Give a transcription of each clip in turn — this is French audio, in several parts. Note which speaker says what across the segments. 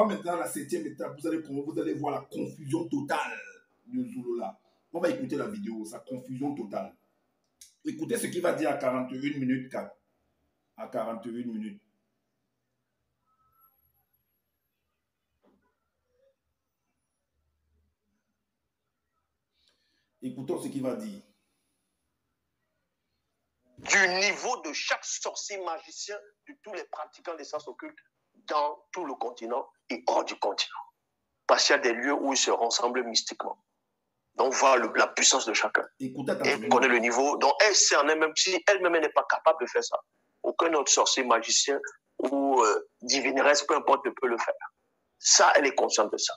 Speaker 1: va maintenant à la 7e étape. Vous allez voir la confusion totale de Zuluola. On va écouter la vidéo, sa confusion totale. Écoutez ce qu'il va dire à 41 minutes 4. À 41 minutes. Écoutons ce qu'il va dire.
Speaker 2: Du niveau de chaque sorcier magicien, de tous les pratiquants des sciences occultes dans tout le continent et hors du continent. Parce qu'il y a des lieux où ils se rassemblent mystiquement. Donc, voir la puissance de chacun.
Speaker 1: Écoutez,
Speaker 2: et connaît le niveau. Donc, elle sait en elle-même, si elle-même n'est pas capable de faire ça, aucun autre sorcier magicien ou divineresse, peu importe, ne peut le faire. Ça, elle est consciente de ça.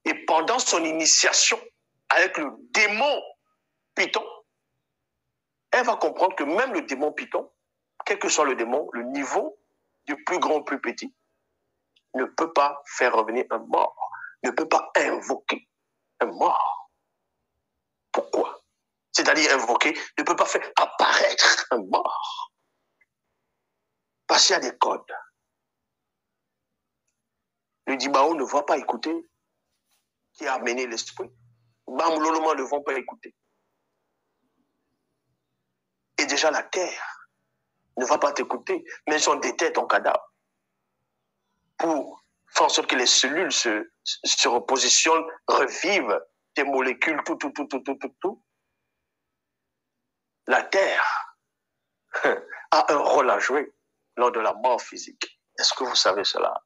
Speaker 2: Et pendant son initiation avec le démon Python, elle va comprendre que même le démon Python, quel que soit le démon, le niveau du plus grand au plus petit, ne peut pas faire revenir un mort, ne peut pas invoquer un mort. Pourquoi? C'est-à-dire invoquer, ne peut pas faire apparaître un mort. Parce qu'il y a des codes. Le Dibao ne va pas écouter qui a amené l'esprit. Bambololoma ne vont pas écouter. Et déjà la terre ne va pas t'écouter, mais ils ont déterré ton cadavre pour faire en sorte que les cellules se repositionnent, revivent tes molécules, tout. La terre a un rôle à jouer lors de la mort physique. Est-ce que vous savez cela?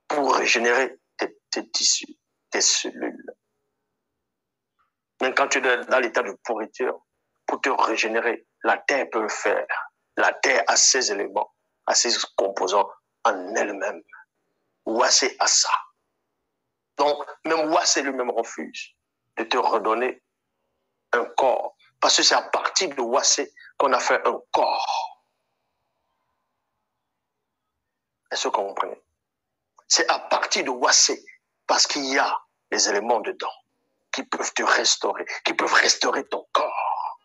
Speaker 2: Pour régénérer tes tissus, tes cellules. Même quand tu es dans l'état de pourriture, pour te régénérer, la terre peut le faire. La terre a ses éléments, a ses composants en elle-même. Wassé a ça. Donc, même Wassé lui-même refuse de te redonner un corps. Parce que c'est à partir de Wassé qu'on a fait un corps. Est-ce que vous comprenez? C'est à partir de Wassé, parce qu'il y a des éléments dedans qui peuvent te restaurer, qui peuvent restaurer ton corps.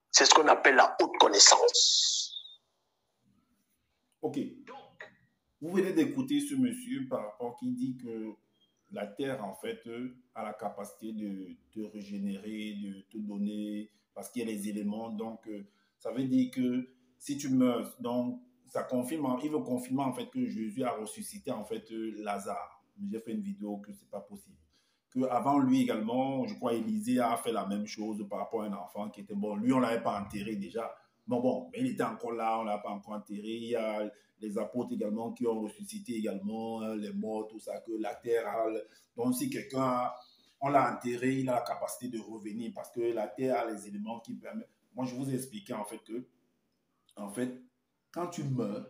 Speaker 2: C'est ce qu'on appelle la haute connaissance.
Speaker 1: Ok. Vous venez d'écouter ce monsieur par rapport qui dit que la terre, en fait, a la capacité de te régénérer, de te donner, parce qu'il y a les éléments. Donc, ça veut dire que si tu meurs, donc, ça confirme, il veut confirmer, en fait, que Jésus a ressuscité, en fait, Lazare. J'ai fait une vidéo que c'est pas possible. Que avant lui également, je crois, Élisée a fait la même chose par rapport à un enfant qui était bon. Lui, on ne l'avait pas enterré déjà. Bon, mais il était encore là, on ne l'a pas encore enterré. Il y a les apôtres également qui ont ressuscité également, les morts, tout ça, que la terre a... Donc, si quelqu'un, on l'a enterré, il a la capacité de revenir parce que la terre a les éléments qui permettent... Moi, je vous ai expliqué en fait que, quand tu meurs,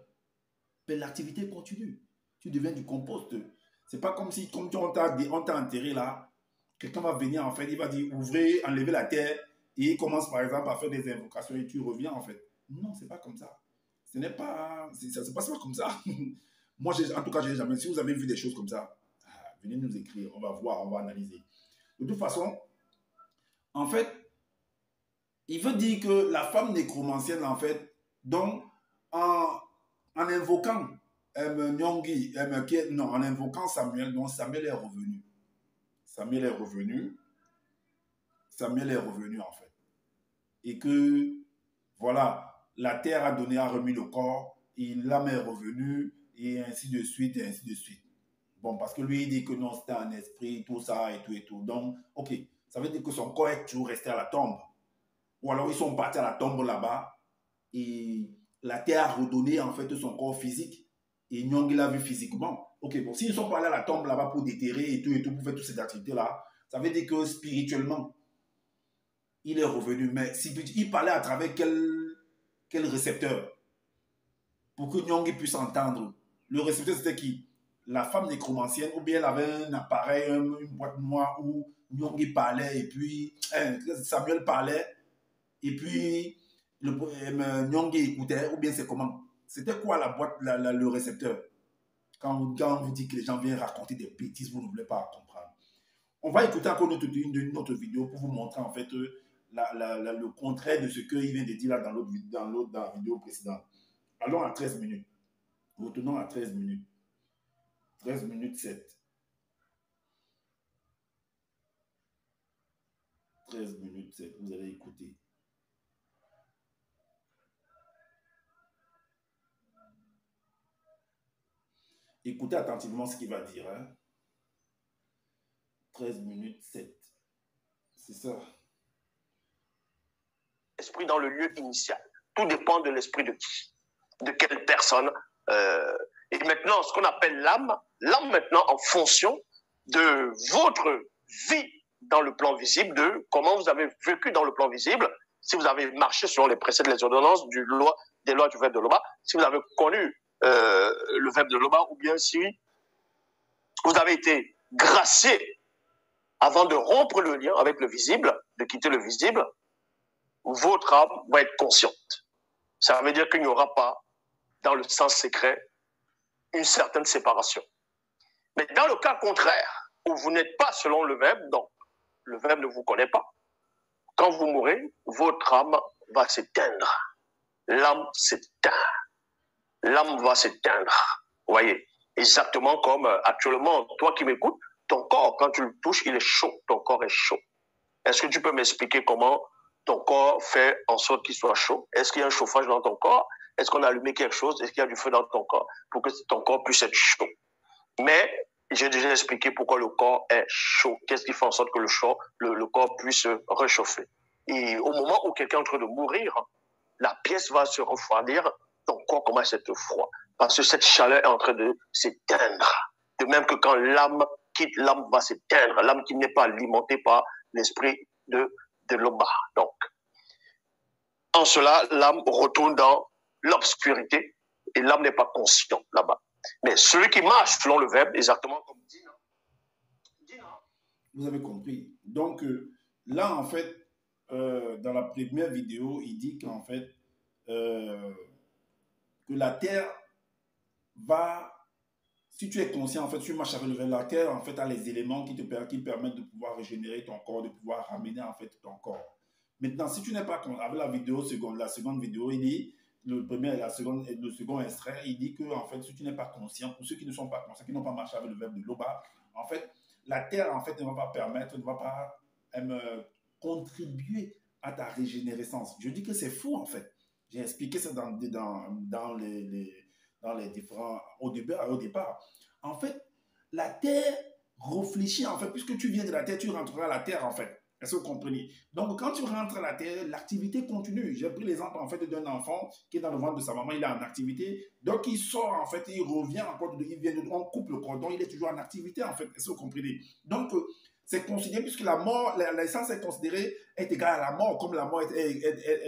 Speaker 1: l'activité continue. Tu deviens du compost. C'est pas comme si, comme on t'a enterré là, quelqu'un va venir en fait, il va dire ouvrez, enlevez la terre et il commence par exemple à faire des invocations et tu reviens en fait. Non, c'est pas comme ça. Ce n'est pas, ça se passe pas comme ça. Moi, en tout cas, j'ai jamais. Si vous avez vu des choses comme ça, venez nous écrire, on va voir, on va analyser. De toute façon, en fait, il veut dire que la femme nécromancienne, en fait, donc, en invoquant Nyongi, en invoquant Samuel, donc Samuel est revenu. Samuel est revenu en fait. Et que, voilà, la terre a remis le corps, et l'âme est revenue, et ainsi de suite, et ainsi de suite. Bon, parce que lui, il dit que non, c'était un esprit, tout ça, et tout. Donc, ok, ça veut dire que son corps est toujours resté à la tombe. Ou alors, ils sont partis à la tombe là-bas, et la terre a redonné, en fait, son corps physique, et Nyongi l'a vu physiquement. Ok, bon, s'ils sont pas allés à la tombe là-bas pour déterrer et tout, pour faire toutes ces activités-là, ça veut dire que spirituellement, il est revenu. Mais si il parlait à travers quel récepteur pour que Nyongi puisse entendre. Le récepteur, c'était qui? La femme nécromancienne, ou bien elle avait un appareil, une boîte noire où Nyongi parlait, et puis Samuel parlait, et puis Nyongi écoutait, ou bien c'est comment? C'était quoi la boîte, le récepteur? Quand on vous dit que les gens viennent raconter des bêtises, vous ne voulez pas comprendre. On va écouter encore une autre vidéo pour vous montrer en fait le contraire de ce qu'il vient de dire là dans la vidéo précédente. Allons à 13 minutes. Retenons à 13 minutes. 13 minutes 7. 13 minutes 7. Vous allez écouter. Écoutez attentivement ce qu'il va dire. Hein? 13 minutes 7. C'est ça.
Speaker 2: L'esprit dans le lieu initial. Tout dépend de l'esprit de qui? De quelle personne? Et maintenant, ce qu'on appelle l'âme maintenant en fonction de votre vie dans le plan visible, de comment vous avez vécu dans le plan visible, si vous avez marché selon les préceptes, les ordonnances des lois du verbe de Loba, si vous avez connu le verbe de Loba, ou bien si vous avez été gracié avant de rompre le lien avec le visible, de quitter le visible, votre âme va être consciente. Ça veut dire qu'il n'y aura pas, dans le sens secret, une certaine séparation. Mais dans le cas contraire, où vous n'êtes pas selon le verbe, donc le verbe ne vous connaît pas, quand vous mourrez, votre âme va s'éteindre. L'âme s'éteint. L'âme va s'éteindre. Vous voyez, exactement comme actuellement, toi qui m'écoutes, ton corps, quand tu le touches, il est chaud. Ton corps est chaud. Est-ce que tu peux m'expliquer comment ton corps fait en sorte qu'il soit chaud? Est-ce qu'il y a un chauffage dans ton corps? Est-ce qu'on a allumé quelque chose? Est-ce qu'il y a du feu dans ton corps pour que ton corps puisse être chaud? Mais j'ai déjà expliqué pourquoi le corps est chaud. Qu'est-ce qui fait en sorte que le corps puisse se réchauffer? Et au moment où quelqu'un est en train de mourir, la pièce va se refroidir, ton corps commence à être froid. Parce que cette chaleur est en train de s'éteindre. De même que quand l'âme quitte, l'âme va s'éteindre. L'âme qui n'est pas alimentée par l'esprit de Loba. Donc, en cela, l'âme retourne dans l'obscurité et l'âme n'est pas consciente là-bas. Mais celui qui marche selon le verbe, exactement comme Dina.
Speaker 1: Vous avez compris. Donc, là, en fait, dans la première vidéo, il dit qu'en fait, que la terre va, si tu es conscient, en fait, tu marches avec le verbe, la terre, en fait, a les éléments qui permettent de pouvoir régénérer ton corps, de pouvoir ramener, en fait, ton corps. Maintenant, si tu n'es pas conscient, avec la seconde vidéo, il dit, le second extrait, il dit que, en fait, si tu n'es pas conscient, pour ceux qui ne sont pas conscients, qui n'ont pas marché avec le verbe de Loba, en fait, la terre, en fait, ne va pas permettre, ne va pas contribuer à ta régénérescence. Je dis que c'est faux, en fait. J'ai expliqué ça dans les différents, au départ. En fait, la terre réfléchit, en fait, puisque tu viens de la terre, tu rentreras à la terre, en fait. Est-ce que vous comprenez? Donc, quand tu rentres à la terre, l'activité continue. J'ai pris l'exemple, en fait, d'un enfant qui est dans le ventre de sa maman, il est en activité. Donc, il sort, en fait, il revient encore, on coupe le cordon, il est toujours en activité, en fait. Est-ce que vous comprenez? Donc, c'est considéré, puisque la mort, l'essence est considérée, est égale à la mort, comme la mort est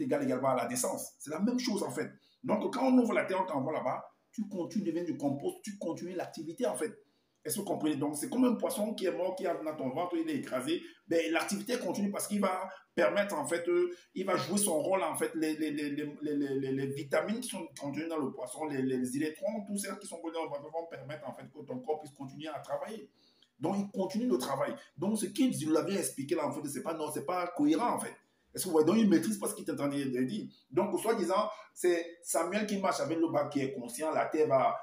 Speaker 1: égale également à la naissance. C'est la même chose, en fait. Donc, quand on ouvre la terre, on t'envoie là-bas, tu continues, deviens du compost, tu continues l'activité, en fait. Est-ce que vous comprenez? Donc, c'est comme un poisson qui est mort, qui est dans ton ventre, il est écrasé. Ben, l'activité continue parce qu'il va permettre, en fait, il va jouer son rôle, en fait, les vitamines qui sont contenues dans le poisson, les électrons, tous ceux qui sont contenus dans le poisson vont permettre, en fait, que ton corps puisse continuer à travailler. Donc, il continue le travail. Donc, ce qu'il vous l'avait expliqué là, en fait, c'est pas cohérent, en fait. Est-ce que vous voyez? Donc, il maîtrise pas ce qu'il est en train de dire. Donc, soi-disant, c'est Samuel qui marche avec le bas qui est conscient. La terre va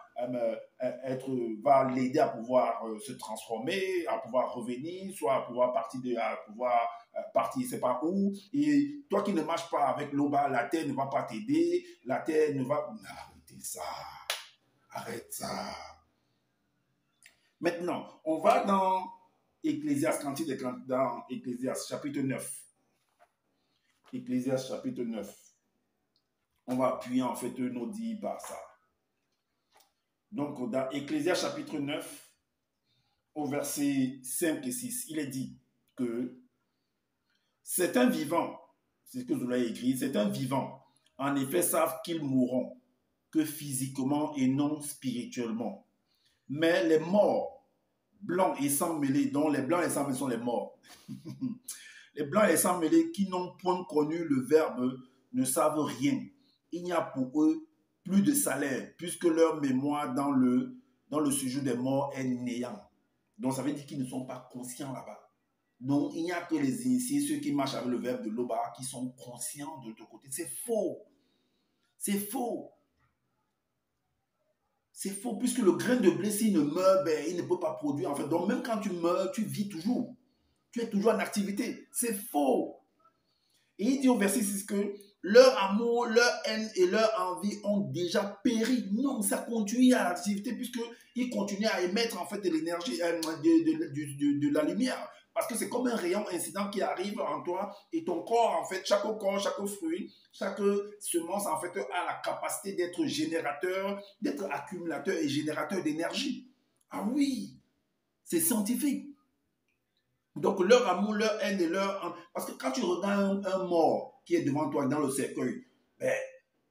Speaker 1: l'aider à pouvoir se transformer, à pouvoir revenir, soit à pouvoir partir, je ne sais pas où. Et toi qui ne marches pas avec l'Oba, la terre ne va pas t'aider. La terre ne va... Arrêtez ça. Arrête ça. Maintenant, on va dans Ecclésiaste, dans Ecclésiaste, chapitre 9. Ecclésiaste chapitre 9. On va appuyer en fait nos dits par ça. Donc dans Ecclésiaste chapitre 9, au verset 5 et 6, il est dit que c'est un vivant, c'est ce que vous l'avez écrit, c'est un vivant, en effet savent qu'ils mourront, que physiquement et non spirituellement. Mais les morts, blancs et sans mêlés, dont les blancs et sans mêlés sont les morts, les blancs et les sans mêlés qui n'ont point connu le verbe ne savent rien. Il n'y a pour eux plus de salaire, puisque leur mémoire dans le sujet des morts est néant. Donc ça veut dire qu'ils ne sont pas conscients là-bas. Donc il n'y a que les initiés, ceux qui marchent avec le verbe de Loba, qui sont conscients de l'autre côté. C'est faux. C'est faux. C'est faux, puisque le grain de blé, s'il ne meurt, ben, il ne peut pas produire. En fait. Donc, même quand tu meurs, tu vis toujours. Tu es toujours en activité. C'est faux. Et il dit au verset 6 que leur amour, leur haine et leur envie ont déjà péri. Non, ça continue à l'activité puisqu'ils continuent à émettre en fait de l'énergie, de la lumière. Parce que c'est comme un rayon incident qui arrive en toi et ton corps, en fait, chaque corps, chaque fruit, chaque semence, en fait, a la capacité d'être générateur, d'être accumulateur et générateur d'énergie. Ah oui, c'est scientifique. Donc, leur amour, leur haine et leur... Parce que quand tu regardes un mort qui est devant toi dans le cercueil, ben,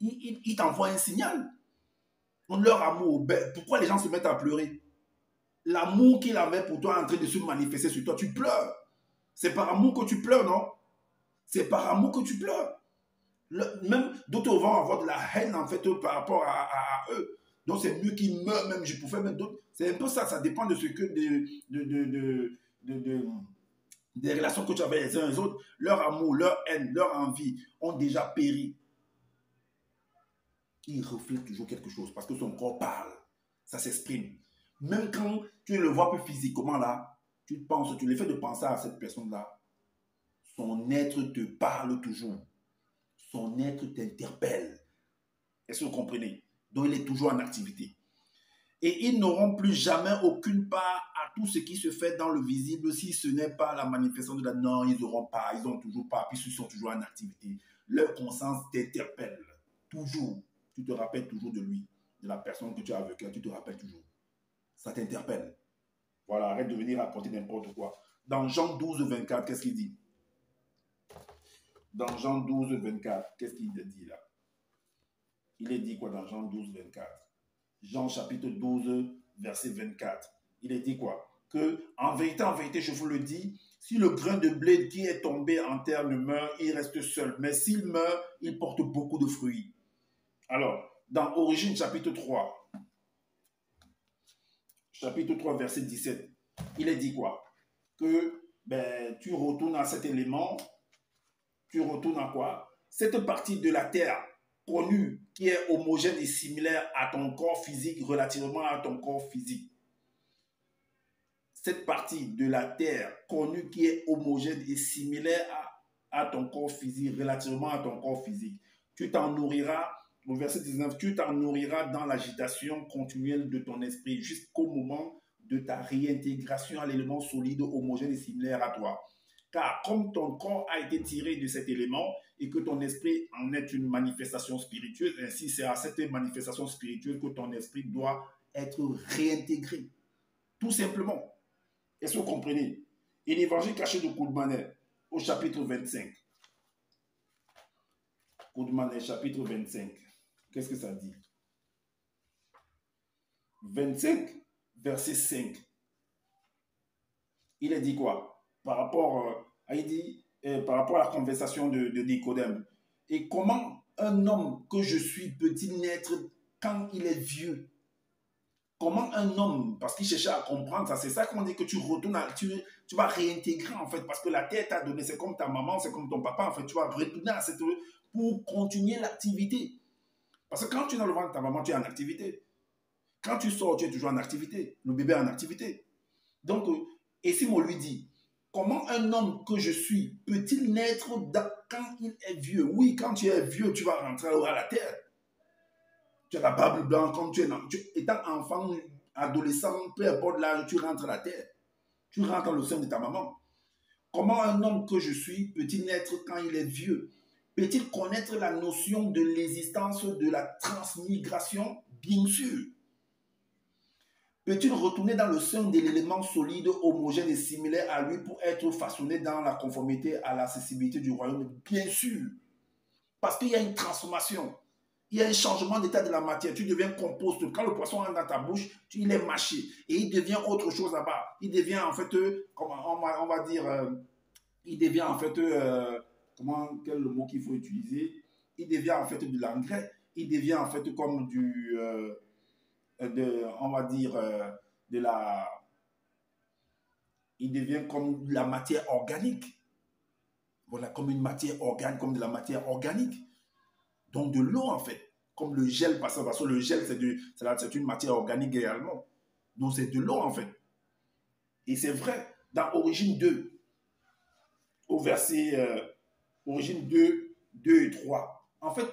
Speaker 1: il t'envoie un signal. Donc, leur amour, ben, pourquoi les gens se mettent à pleurer? L'amour qu'il avait pour toi est en train de se manifester sur toi. Tu pleures. C'est par amour que tu pleures, non? C'est par amour que tu pleures. Même d'autres vont avoir de la haine, en fait, par rapport à eux. Donc, c'est mieux qu'ils meurent, même. Je pouvais mettre d'autres. C'est un peu ça. Ça dépend de ce que... des relations que tu avais les uns et les autres, leur amour, leur haine, leur envie ont déjà péri. Il reflète toujours quelque chose parce que son corps parle, ça s'exprime. Même quand tu ne le vois plus physiquement là, tu penses, tu le fais de penser à cette personne-là, son être te parle toujours. Son être t'interpelle. Est-ce que vous comprenez? Donc il est toujours en activité. Et ils n'auront plus jamais aucune part à tout ce qui se fait dans le visible si ce n'est pas la manifestation de la... Non, ils n'auront pas, ils n'ont toujours pas, puisqu'ils sont toujours en activité. Leur conscience t'interpelle, toujours. Tu te rappelles toujours de lui, de la personne que tu as avec elle, tu te rappelles toujours. Ça t'interpelle. Voilà, arrête de venir raconter n'importe quoi. Dans Jean 12, 24, qu'est-ce qu'il dit? Dans Jean 12, 24, qu'est-ce qu'il dit là? Il est dit quoi dans Jean 12, 24? Jean chapitre 12, verset 24. Il est dit quoi? Que en vérité, je vous le dis, si le grain de blé qui est tombé en terre ne meurt, il reste seul. Mais s'il meurt, il porte beaucoup de fruits. Alors, dans Origine chapitre 3, verset 17, il est dit quoi? Que ben, tu retournes à cet élément, tu retournes à quoi? Cette partie de la terre connue qui est homogène et similaire à ton corps physique, relativement à ton corps physique. Cette partie de la terre connue qui est homogène et similaire à ton corps physique, relativement à ton corps physique. Tu t'en nourriras, au verset 19, tu t'en nourriras dans l'agitation continuelle de ton esprit jusqu'au moment de ta réintégration à l'élément solide, homogène et similaire à toi. Car comme ton corps a été tiré de cet élément et que ton esprit en est une manifestation spirituelle, ainsi c'est à cette manifestation spirituelle que ton esprit doit être réintégré. Tout simplement. Est-ce que vous comprenez? Et l'évangile caché de Koudmaner au chapitre 25. Koudmaner, chapitre 25. Qu'est-ce que ça dit? 25, verset 5. Il a dit quoi? Par rapport à la conversation de Nicodème. Et comment un homme que je suis peut-il naître quand il est vieux? Comment un homme, parce qu'il cherchait à comprendre ça, c'est ça qu'on dit que tu retournes, tu vas réintégrer en fait, parce que la terre t'a donné, c'est comme ta maman, c'est comme ton papa, en fait, tu vas retourner à cette pour continuer l'activité. Parce que quand tu es dans le ventre de ta maman, tu es en activité. Quand tu sors, tu es toujours en activité. Le bébé est en activité. Donc, et si on lui dit, comment un homme que je suis peut-il naître quand il est vieux? Oui, quand tu es vieux, tu vas rentrer à la terre. Tu as la barbe blanche, comme étant enfant, adolescent, peu importe l'âge, tu rentres à la terre. Tu rentres dans le sein de ta maman. Comment un homme que je suis peut-il naître quand il est vieux? Peut-il connaître la notion de l'existence de la transmigration? Bien sûr. Peut-il retourner dans le sein de l'élément solide, homogène et similaire à lui pour être façonné dans la conformité à l'accessibilité du royaume? Bien sûr. Parce qu'il y a une transformation. Il y a un changement d'état de la matière. Tu deviens compost. Quand le poisson entre dans ta bouche, il est mâché. Et il devient autre chose là-bas. Il devient en fait, on va dire, il devient en fait, quel est le mot qu'il faut utiliser? Il devient en fait de l'engrais. Il devient en fait comme on va dire, il devient comme de la matière organique. Voilà, comme une matière organique, comme de la matière organique. Donc de l'eau en fait. comme le gel, parce que le gel, c'est une matière organique également. Donc, c'est de l'eau, en fait. Et c'est vrai, dans Origine 2, au verset Origine 2, 2 et 3, en fait,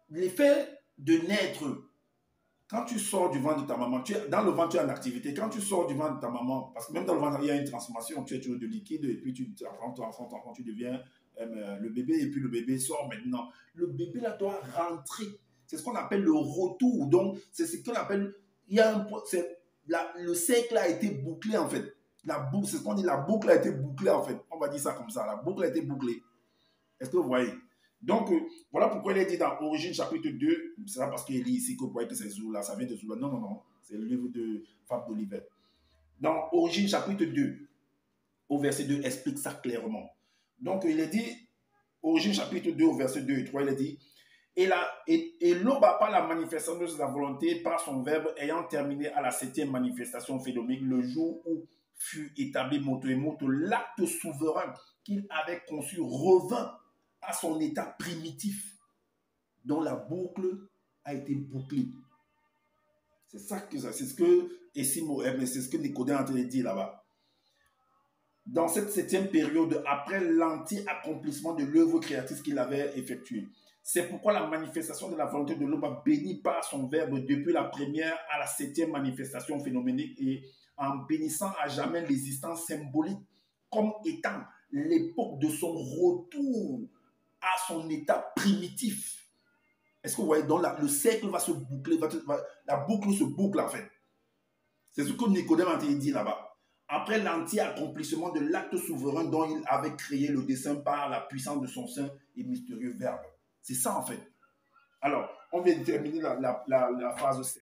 Speaker 1: l'effet de naître, quand tu sors du ventre de ta maman, dans le ventre, tu es en activité. Quand tu sors du ventre de ta maman, parce que même dans le ventre, il y a une transformation, tu es toujours de liquide, et puis tu deviens le bébé, et puis le bébé sort maintenant. Le bébé, là, doit rentrer. C'est ce qu'on appelle le retour. Donc, c'est ce qu'on appelle, le cercle a été bouclé, en fait. C'est ce qu'on dit, la boucle a été bouclée, en fait. On va dire ça comme ça, la boucle a été bouclée. Est-ce que vous voyez? Donc, voilà pourquoi il est dit dans Origine chapitre 2, c'est pas parce qu'il lit ici que vous voyez que c'est Zoula, ça vient de Zoula. Non, non, non, c'est le livre de Fable d'Olivet. Dans Origine chapitre 2, au verset 2, explique ça clairement. Donc, il est dit, Origine chapitre 2, au verset 2 et 3, il est dit, et l'aube par la manifestation de sa volonté, par son verbe, ayant terminé à la 7e manifestation phénoménique, le jour où fut établi moto et moto, l'acte souverain qu'il avait conçu revint à son état primitif, dont la boucle a été bouclée. C'est ça que c'est ce que Nicodème est en train de dire là-bas. Dans cette 7e période, après l'anti-accomplissement de l'œuvre créatrice qu'il avait effectuée. C'est pourquoi la manifestation de la volonté de l'homme a béni par son verbe depuis la première à la 7e manifestation phénoménique et en bénissant à jamais l'existence symbolique comme étant l'époque de son retour à son état primitif. Est-ce que vous voyez? Donc le cercle va se boucler, la boucle se boucle en fait. C'est ce que Nicodème a dit là-bas. Après l'anti-accomplissement de l'acte souverain dont il avait créé le dessein par la puissance de son saint et mystérieux verbe. C'est ça en fait. Alors, on vient de terminer la phase 7.